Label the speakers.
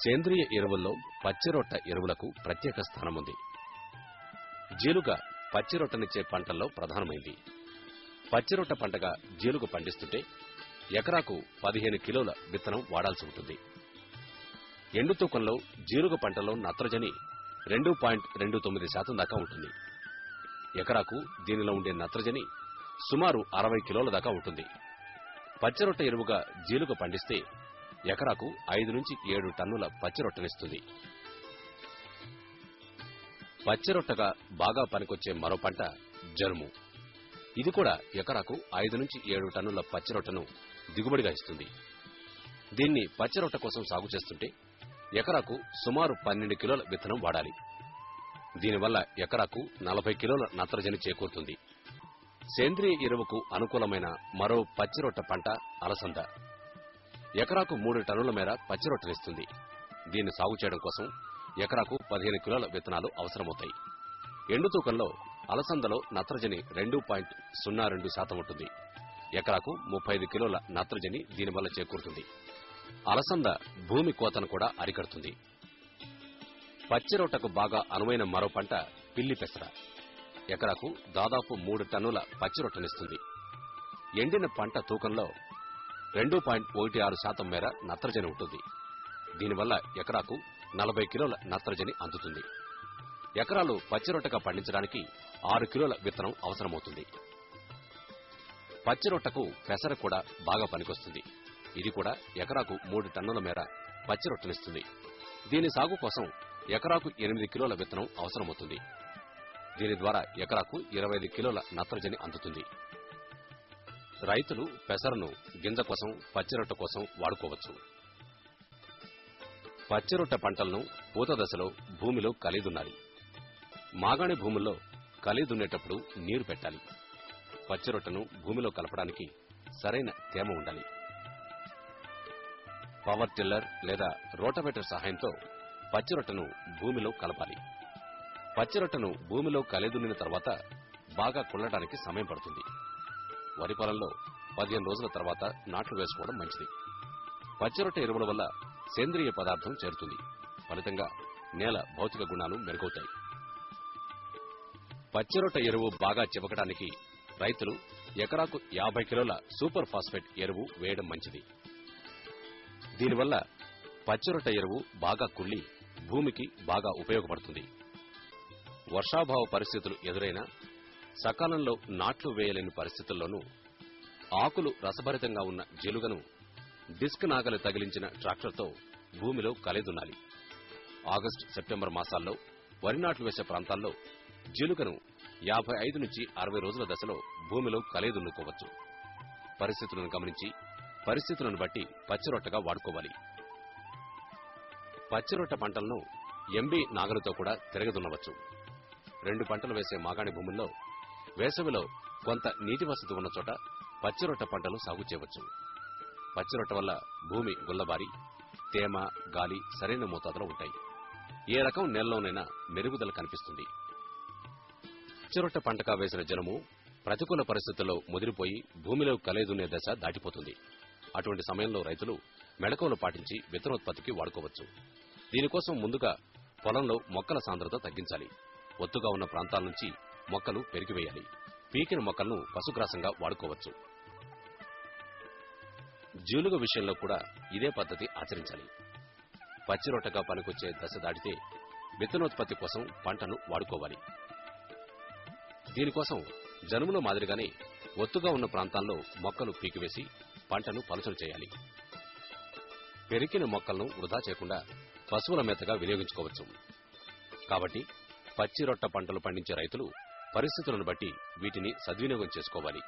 Speaker 1: సేంద్రియ ఎరువుల్లో పచ్చిరొట్ట ఎరువులకు ప్రత్యేక స్థానముంది. జీలుగ పచ్చిరొట్టనిచ్చే పంటల్లో ప్రధానమైంది. పచ్చిరొట్ట పంటగా జీలుగ పండిస్తుంటే ఎకరాకు 15 కిలోల విత్తనం వాడాల్సి ఉంటుంది. ఎండు తూకంలో జీలుగ పంటలో నత్రజని 2.29% దాకా ఉంటుంది. ఎకరాకు దీనిలో ఉండే నత్రజని సుమారు 60 కిలోల దాకా ఉంటుంది. పచ్చిరొట్ట ఎరువుగా జీలుగ పండిస్తే ఎకరాకు 5 నుంచి 7 టన్నుల పచ్చిరొట్టనిస్తుంది. పచ్చిరొట్టగా బాగా పనికొచ్చే మరో పంట జనుము. ఇది కూడా ఎకరాకు 5 నుంచి 7 టన్నుల పచ్చిరొట్టను దిగుబడిగా ఇస్తుంది. దీన్ని పచ్చిరొట్ట కోసం సాగు చేస్తుంటే ఎకరాకు సుమారు 12 కిలోల విత్తనం వాడాలి. దీనివల్ల ఎకరాకు 40 కిలోల నత్రజని చేకూరుతుంది. సేంద్రియ ఎరువుకు అనుకూలమైన మరో పచ్చిరొట్ట పంట అలసంద. ఎకరాకు 3 టన్నుల మేర పచ్చిరొట్టనిస్తుంది. దీన్ని సాగు చేయడం కోసం ఎకరాకు 15 కిలోల విత్తనాలు అవసరమవుతాయి. ఎండు తూకంలో అలసందలో నత్రజని 2.02% ఉంటుంది. ఎకరాకు 35 కిలోల నత్రజని దీనివల్ల చేకూరుతుంది. అలసంద భూమి కోతను కూడా అరికడుతుంది. పచ్చిరొట్టకు బాగా అనువైన మరో పంట పిల్లి పెసర. ఎకరాకు దాదాపు 3 టన్నుల పచ్చిరొట్టనిస్తుంది. ఎండిన పంట తూకంలో 2.16% మేర నత్రజని ఉంటుంది. దీనివల్ల ఎకరాకు 40 కిలోల నత్రజని అందుతుంది. ఎకరాలు పచ్చిరొట్టగా పండించడానికి 6 కిలోల విత్తనం అవసరమవుతుంది. పచ్చిరొట్టకు పెసర కూడా బాగా పనికొస్తుంది. ఇది కూడా ఎకరాకు 3 టన్నుల మేర పచ్చిరొట్టనిస్తుంది. దీని సాగు కోసం ఎకరాకు 8 కిలోల విత్తనం అవసరమవుతుంది. దీని ద్వారా ఎకరాకు 25 కిలోల నత్రజని అందుతుంది. రైతులు పెసరను గింజ కోసం, పచ్చిరొట్ట కోసం వాడుకోవచ్చు. పచ్చిరొట్ట పంటలను పూత దశలో భూమిలో కలిదున్నాలి. మాగాణి భూముల్లో కలిదున్నేటప్పుడు నీరు పెట్టాలి. పచ్చిరొట్టను భూమిలో కలపడానికి సరైన తేమ ఉండాలి. పవర్ టిల్లర్ లేదా రోటవేటర్ సహాయంతో పచ్చిరొట్టను భూమిలో కలపాలి. పచ్చిరొట్టను భూమిలో కలిదున్నిన తర్వాత బాగా కుళ్ళడానికి సమయం పడుతుంది. వరి పొలంలో 15 రోజుల తర్వాత నాట్లు వేసుకోవడం మంచిది. పచ్చిరొట్ట ఎరువుల వల్ల సేంద్రియ పదార్థం చేరుతుంది. ఫలితంగా నేల భౌతిక గుణాలు మెరుగవుతాయి. పచ్చిరొట్ట ఎరువు బాగా చివకడానికి రైతులు ఎకరాకు 50 కిలోల సూపర్ ఫాస్ఫేట్ ఎరువు వేయడం మంచిది. దీనివల్ల పచ్చిరొట్ట ఎరువు బాగా కుళ్ళి భూమికి బాగా ఉపయోగపడుతుంది. వర్షాభావ పరిస్థితులు ఎదురైనా సకాలంలో నాట్లు వేయలేని పరిస్థితుల్లోనూ ఆకులు రసభరితంగా ఉన్న జీలుగను డిస్క్ నాగలి తగిలించిన ట్రాక్టర్తో భూమిలో కలిదున్నాలి. ఆగస్టు, సెప్టెంబర్ మాసాల్లో వరి నాట్లు వేసే ప్రాంతాల్లో జీలుగను 55 నుంచి 60 రోజుల దశలో భూమిలో కలిదున్నుకోవచ్చు. పరిస్థితులను గమనించి పరిస్థితులను బట్టి పచ్చిరొట్టగా వాడుకోవాలి. పచ్చిరొట్ట పంటలను ఎంబీ నాగలితో కూడా తిరగదున్నవచ్చు. 2 పంటలు వేసే మాగాణి భూముల్లో వేసవిలో కొంత నీటి వసతి ఉన్న చోట పచ్చిరొట్ట పంటలు సాగు చేయవచ్చు. పచ్చిరొట్ట వల్ల భూమి గుల్లబారి తేమ, గాలి సరైన మోతాదులో ఉంటాయి. ఏ రకం నేలలోనైనా మెరుగుదల కనిపిస్తుంది. పచ్చిరొట్ట పంటగా వేసిన జనుము ప్రతికూల పరిస్థితుల్లో ముదిరిపోయి భూమిలో కలేదున్నే దశ దాటిపోతుంది. అటువంటి సమయంలో రైతులు మెళకువలు పాటించి విత్తనోత్పత్తికి వాడుకోవచ్చు. దీనికోసం ముందుగా పొలంలో మొక్కల సాంద్రత తగ్గించాలి. ఒత్తుగా ఉన్న ప్రాంతాల నుంచి మొక్కలు పెరిగివేయాలి. పీకిన మొక్కలను పశుగ్రాసంగా వాడుకోవచ్చు. జీలుగ విషయంలో కూడా ఇదే పద్ధతి ఆచరించాలి. పచ్చిరొట్టగా పనికొచ్చే దశ దాటితే విత్తనోత్పత్తి కోసం పంటను వాడుకోవాలి. దీనికోసం జనుములో మాదిరిగానే ఒత్తుగా ఉన్న ప్రాంతాల్లో మొక్కలు పీకివేసి పంటను పలుచన చేయాలి. పెరికిన మొక్కలను వృధా చేయకుండా పశువుల మేతగా వినియోగించుకోవచ్చు. కాబట్టి పచ్చిరొట్ట పంటలు పండించే రైతులు పరిస్థితులను బట్టి వీటిని సద్వినియోగం చేసుకోవాలి.